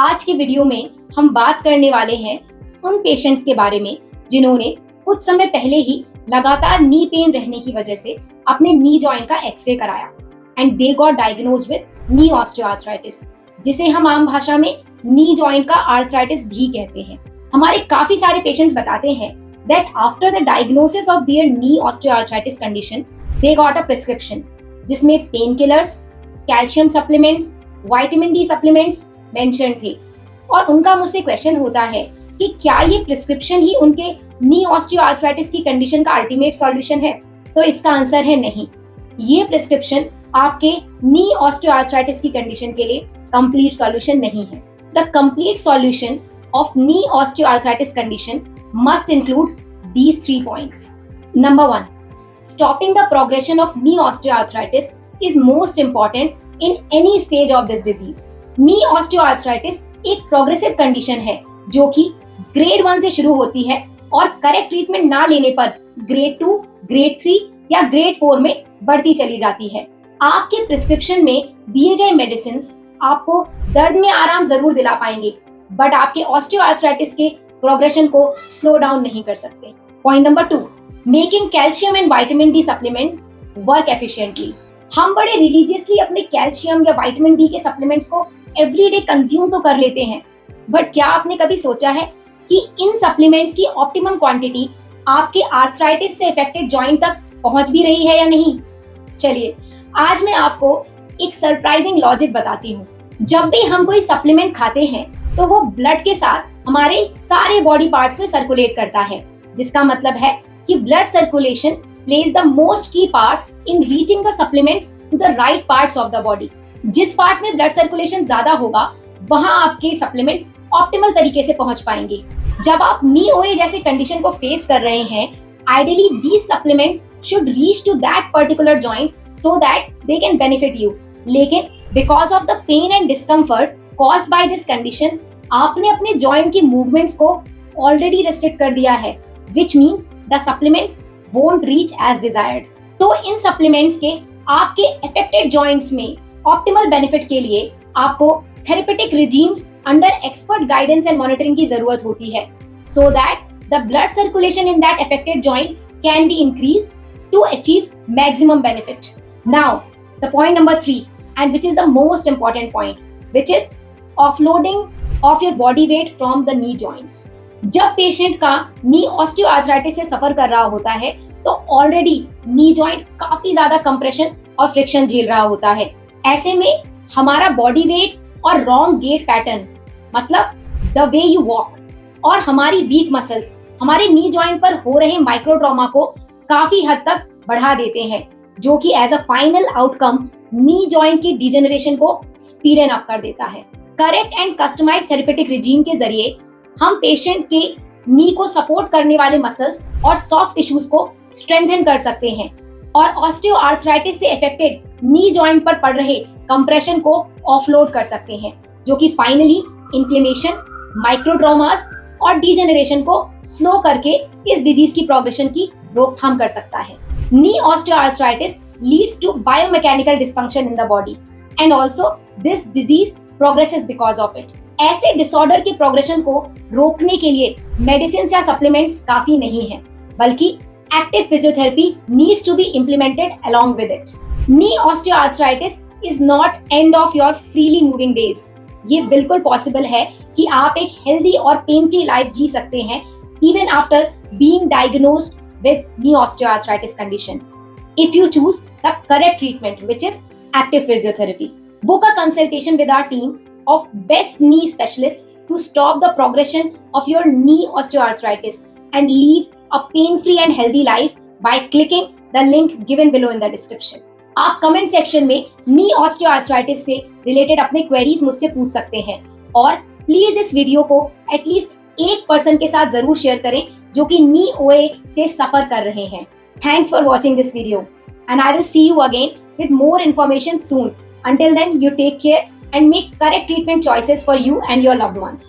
आज के वीडियो में हम बात करने वाले हैं उन पेशेंट्स के बारे में जिन्होंने कुछ समय पहले ही लगातार नी पेन रहने की वजह से अपने नी जॉइंट का एक्सरे कराया and they got diagnosed with knee osteoarthritis, जिसे हम आम भाषा में नी जॉइंट का आर्थराइटिस भी कहते हैं। हमारे काफी सारे पेशेंट्स बताते हैं that after the diagnosis of their knee osteoarthritis condition, they got a prescription जिसमें pain killers, calcium supplements, vitamin D supplements mention थे। और उनका मुझसे क्वेश्चन होता है कि क्या ये प्रिस्क्रिप्शन ही उनके नी ऑस्टियोआर्थराइटिस की कंडीशन का अल्टीमेट सॉल्यूशन है? तो इसका आंसर है नहीं। ये प्रिस्क्रिप्शन आपके नी ऑस्टियोआर्थराइटिस की कंडीशन के लिए कंप्लीट सॉल्यूशन नहीं है। The complete solution of knee osteoarthritis condition must include these 3 points. Number 1, stopping the progression of knee osteoarthritis is most important in any stage of this disease. Knee osteoarthritis एक progressive condition है जो कि grade 1 से शुरू होती है और correct treatment ना लेने पर grade 2, grade 3 या grade 4 में बढ़ती चली जाती है। आपके prescription में दिए गए medicines आपको दर्द में आराम जरूर दिला पाएंगे, बट आपके ऑस्टियोआर्थराइटिस के प्रोग्रेशन को स्लो डाउन नहीं कर सकते। Point number 2, making calcium and vitamin D supplements work efficiently. हम बड़े रिलीजियसली अपने कैल्शियम या विटामिन डी के सप्लीमेंट्स को एवरीडे कंज्यूम तो कर लेते हैं, बट क्या आपने कभी सोचा है कि इन सप्लीमेंट्स की ऑप्टिमम क्वांटिटी आपके आर्थराइटिस से अफेक्टेड जॉइंट तक पहुंच भी रही है या नहीं? चलिए आज मैं आपको एक सरप्राइजिंग लॉजिक बताती हूँ। जब भी हम कोई सप्लीमेंट खाते हैं तो वो ब्लड के साथ हमारे सारे बॉडी पार्ट्स में सर्कुलेट करता है, जिसका मतलब है कि blood circulation plays the most key part in reaching the supplements to the right parts of the body. जिस पार्ट में ब्लड सर्कुलेशन ज्यादा होगा वहां आपके सप्लीमेंट्स ऑप्टिमल तरीके से पहुंच पाएंगे। जब आप नी ओए जैसे कंडीशन को फेस कर रहे हैं, ideally these supplements should reach to that particular joint so that they can benefit you. लेकिन because of the pain and discomfort caused by this condition, आपने अपने जॉइंट की मूवमेंट्स को ऑलरेडी रेस्ट्रिक्ट कर दिया है, which means the supplements won't reach as desired. तो इन supplements के आपके अफेक्टेड जॉइंट्स में ऑप्टिमल बेनिफिट के लिए आपको therapeutic regimes under expert guidance and monitoring की जरूरत होती है, so that the blood circulation in that affected joint can be increased to achieve maximum benefit. Now, the point number 3, and which is the most important point, which is offloading of your body weight from the knee joints. जब patient का knee osteoarthritis से सफर कर रहा होता है तो already knee joint काफी ज्यादा कंप्रेशन और फ्रिक्शन झेल रहा होता है। ऐसे में हमारा बॉडी वेट और रॉन्ग गेट पैटर्न, मतलब द वे यू वॉक, और हमारी वीक मसल्स हमारे नी जॉइंट पर हो रहे माइक्रो ट्रॉमा को काफी हद तक बढ़ा देते हैं, जो कि as a final outcome knee joint की डिजेनरेशन को स्पीडन अप कर देता है। Correct and customised therapeutic regime के जरिए हम पेशेंट के नी को सपोर्ट करने वाले मसल्स और सॉफ्ट टिश्यूज को स्ट्रेंथन कर सकते हैं और ऑस्टियोआर्थराइटिस से अफेक्टेड नी जॉइंट पर पड़ रहे कंप्रेशन को ऑफलोड कर सकते हैं, जो कि फाइनली इन्फ्लेमेशन, माइक्रो ट्रॉमास और डिजेनरेशन को स्लो करके इस डिजीज की प्रोग्रेशन की रोकथाम कर सकता है। Knee osteoarthritis leads to biomechanical dysfunction in the body and also this disease progresses because of it. ऐसे डिसऑर्डर के प्रोग्रेशन को रोकने के लिए मेडिसिन या सप्लीमेंट्स काफी नहीं है, बल्कि active physiotherapy needs to be implemented along with it. Knee osteoarthritis is not end of your freely moving days. ये बिल्कुल पॉसिबल है कि आप एक हेल्दी और पेन फ्री लाइफ जी सकते हैं even after being diagnosed with knee osteoarthritis condition, if you choose the correct treatment, which is active physiotherapy. Book a consultation with our team of best knee specialists to stop the progression of your knee osteoarthritis and lead a pain-free and healthy life by clicking the link given below in the description. आप comment section में knee osteoarthritis से related अपने queries मुझसे पूछ सकते हैं और please इस वीडियो को एटलीस्ट एक पर्सन के साथ जरूर शेयर करें जो कि नी ओए से सफर कर रहे हैं। Thanks for watching this video and I will see you again with more information soon. Until then, you take care and make correct treatment choices for you and your loved ones.